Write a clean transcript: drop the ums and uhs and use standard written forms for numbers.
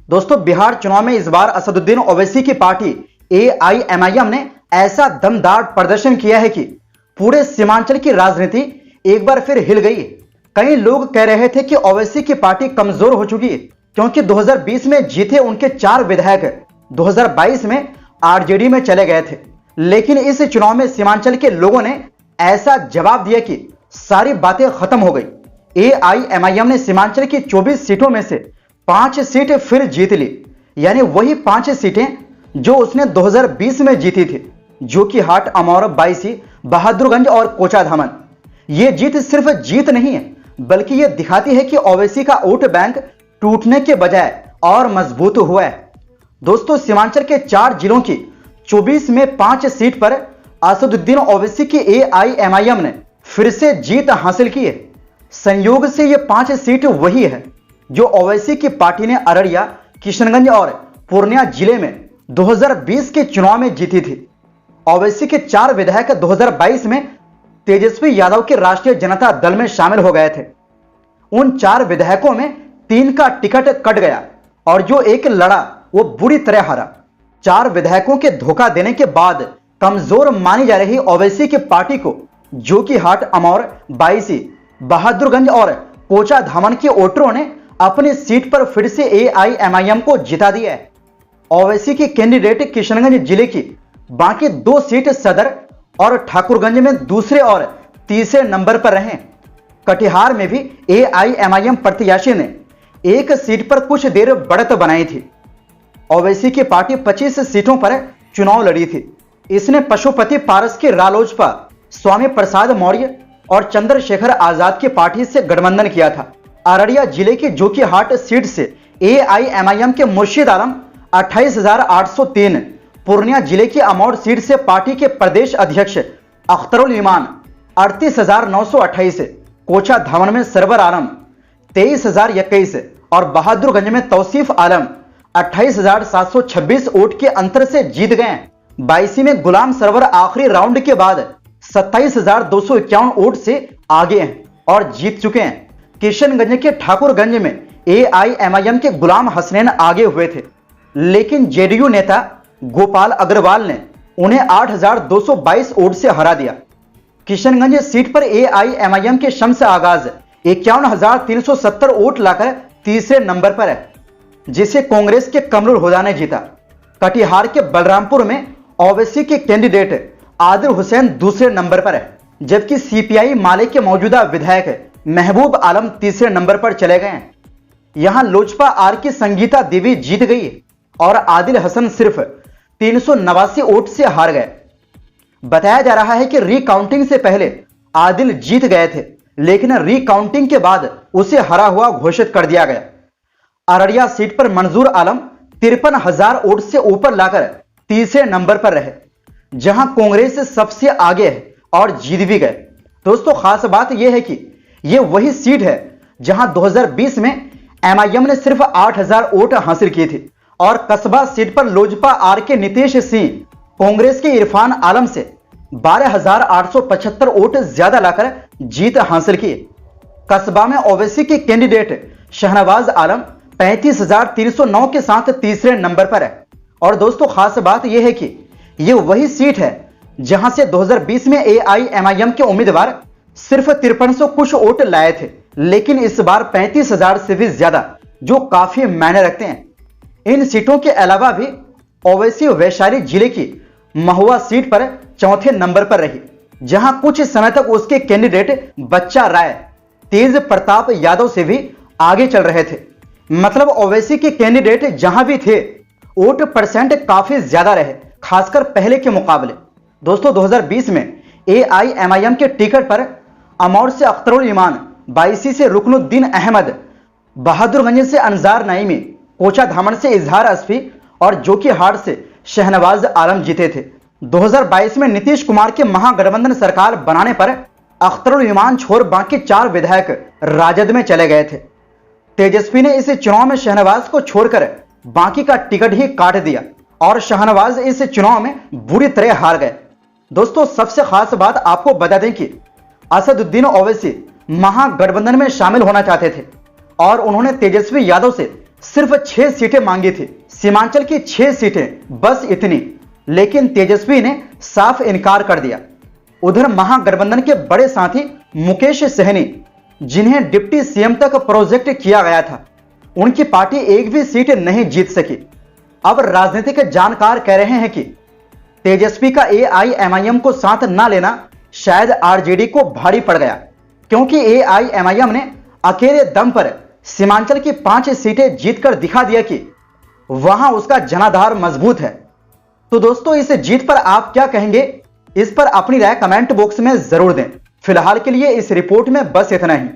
दोस्तों, बिहार चुनाव में इस बार असदुद्दीन ओवैसी की पार्टी एआईएमआईएम ने ऐसा दमदार प्रदर्शन किया है कि पूरे सीमांचल की राजनीति एक बार फिर हिल गई है। कई लोग कह रहे थे कि ओवैसी की पार्टी कमजोर हो चुकी है, क्योंकि 2020 में जीते उनके 4 विधायक 2022 में आरजेडी में चले गए थे। लेकिन इस चुनाव में सीमांचल के लोगों ने ऐसा जवाब दिया कि सारी बातें खत्म हो गई। एआईएमआईएम ने सीमांचल की 24 सीटों में से 5 सीट फिर जीत ली, यानी वही 5 सीटें जो उसने 2020 में जीती थी, जो कि हाट, अमौर, बायसी, बहादुरगंज और कोचाधामन। यह जीत सिर्फ जीत नहीं है, बल्कि यह दिखाती है कि ओवैसी का वोट बैंक टूटने के बजाय और मजबूत हुआ है। दोस्तों, सीमांचल के 4 जिलों की 24 में 5 सीट पर असदुद्दीन ओवैसी की एआईएमआईएम ने फिर से जीत हासिल की है। संयोग से ये 5 सीट वही है जो ओवैसी की पार्टी ने अररिया, किशनगंज और पूर्णिया जिले में 2020 के चुनाव में जीती थी। ओवैसी के 4 विधायक 2022 में तेजस्वी यादव के राष्ट्रीय जनता दल में शामिल हो गए थे। उन 4 विधायकों में 3 का टिकट कट गया और जो एक लड़ा वो बुरी तरह हारा। 4 विधायकों के धोखा देने के बाद कमजोर मानी जा रही ओवैसी की पार्टी को, जो कि हाट, अमौर, बायसी, बहादुरगंज और कोचाधामन के वोटरों ने अपनी सीट पर फिर से एआईएमआईएम को जिता दिया है। ओवैसी के कैंडिडेट किशनगंज जिले की बाकी 2 सीट सदर और ठाकुरगंज में दूसरे और तीसरे नंबर पर रहे। कटिहार में भी एआईएमआईएम प्रत्याशी ने एक सीट पर कुछ देर बढ़त बनाई थी। ओवैसी की पार्टी 25 सीटों पर चुनाव लड़ी थी। इसने पशुपति पारस के रालोजपा, स्वामी प्रसाद मौर्य और चंद्रशेखर आजाद की पार्टी से गठबंधन किया था। अररिया जिले की जोकीहाट सीट से एआईएमआईएम के मुर्शिद आलम 28,803, पूर्णिया जिले की अमौर सीट से पार्टी के प्रदेश अध्यक्ष अख्तरुल ईमान 38,928, कोचाधामन में सरवर आलम 23,021 और बहादुरगंज में तौसीफ आलम 28,726 वोट के अंतर से जीत गए। बायसी में गुलाम सरवर आखिरी राउंड के बाद 27,251 वोट से आगे हैं और जीत चुके हैं। किशनगंज के ठाकुरगंज में एआईएमआईएम के गुलाम हसनैन आगे हुए थे, लेकिन जेडीयू नेता गोपाल अग्रवाल ने उन्हें 8,222 वोट से हरा दिया। किशनगंज सीट पर एआईएमआईएम के शम्स आगाज 51,370 वोट लाकर तीसरे नंबर पर है, जिसे कांग्रेस के कमरुल हुदा ने जीता। कटिहार के बलरामपुर में ओवैसी के कैंडिडेट आदिल हुसैन दूसरे नंबर पर है, जबकि सीपीआई माले के मौजूदा विधायक महबूब आलम तीसरे नंबर पर चले गए हैं। यहां लोजपा आर की संगीता देवी जीत गई और आदिल हसन सिर्फ 389 वोट से हार गए। बताया जा रहा है कि रीकाउंटिंग से पहले आदिल जीत गए थे, लेकिन रीकाउंटिंग के बाद उसे हरा हुआ घोषित कर दिया गया। अररिया सीट पर मंजूर आलम 53,000 वोट से ऊपर लाकर तीसरे नंबर पर रहे, जहां कांग्रेस सबसे आगे है और जीत भी गए। दोस्तों, खास बात यह है कि यह वही सीट है जहां 2020 में एमआईएम ने सिर्फ 8,000 वोट हासिल किए थे और कस्बा सीट पर लोजपा आर के नीतीश सिंह कांग्रेस के इरफान आलम से 12,875 वोट ज्यादा लाकर जीत हासिल की। कस्बा में ओवैसी के कैंडिडेट शहनवाज आलम 35,309 के साथ तीसरे नंबर पर है। और दोस्तों, खास बात यह है कि यह वही सीट है जहां से 2020 में एआईएमआईएम के उम्मीदवार सिर्फ 5300 कुछ वोट लाए थे, लेकिन इस बार 35,000 से भी ज्यादा, जो काफी मायने रखते हैं। इन सीटों के अलावा भी ओवैसी वैशाली जिले की महुआ सीट पर चौथे नंबर पर रही, जहां कुछ समय तक उसके कैंडिडेट बच्चा राय तेज प्रताप यादव से भी आगे चल रहे थे। मतलब ओवैसी के कैंडिडेट जहां भी थे, वोट परसेंट काफी ज्यादा रहे, खासकर पहले के मुकाबले। दोस्तों, 2020 में एआईएमआईएम के टिकट पर अमौर से अख्तरुल ईमान, बायसी से रुकनुद्दीन अहमद, बहादुरगंज से अंजार नईमी, कोचाधामन से इजहार असफी और जोकीहाट से शहनवाज आलम जीते थे। 2022 में नीतीश कुमार के महागठबंधन सरकार बनाने पर अख्तरुल ईमान छोड़ बाकी 4 विधायक राजद में चले गए थे। तेजस्वी ने इस चुनाव में शहनवाज को छोड़कर बाकी का टिकट ही काट दिया और शहनवाज इस चुनाव में बुरी तरह हार गए। दोस्तों, सबसे खास बात आपको बता दें कि असदुद्दीन ओवैसी महागठबंधन में शामिल होना चाहते थे और उन्होंने तेजस्वी यादव से सिर्फ 6 सीटें मांगी थी, सीमांचल की 6 सीटें, बस इतनी। लेकिन तेजस्वी ने साफ इनकार कर दिया। उधर महागठबंधन के बड़े साथी मुकेश सहनी, जिन्हें डिप्टी सीएम तक प्रोजेक्ट किया गया था, उनकी पार्टी एक भी सीट नहीं जीत सकी। अब राजनीतिक जानकार कह रहे हैं कि तेजस्वी का एआईएमआईएम को साथ ना लेना शायद आरजेडी को भारी पड़ गया, क्योंकि एआईएमआईएम ने अकेले दम पर सीमांचल की 5 सीटें जीतकर दिखा दिया कि वहां उसका जनाधार मजबूत है। तो दोस्तों, इस जीत पर आप क्या कहेंगे? इस पर अपनी राय कमेंट बॉक्स में जरूर दें। फिलहाल के लिए इस रिपोर्ट में बस इतना ही।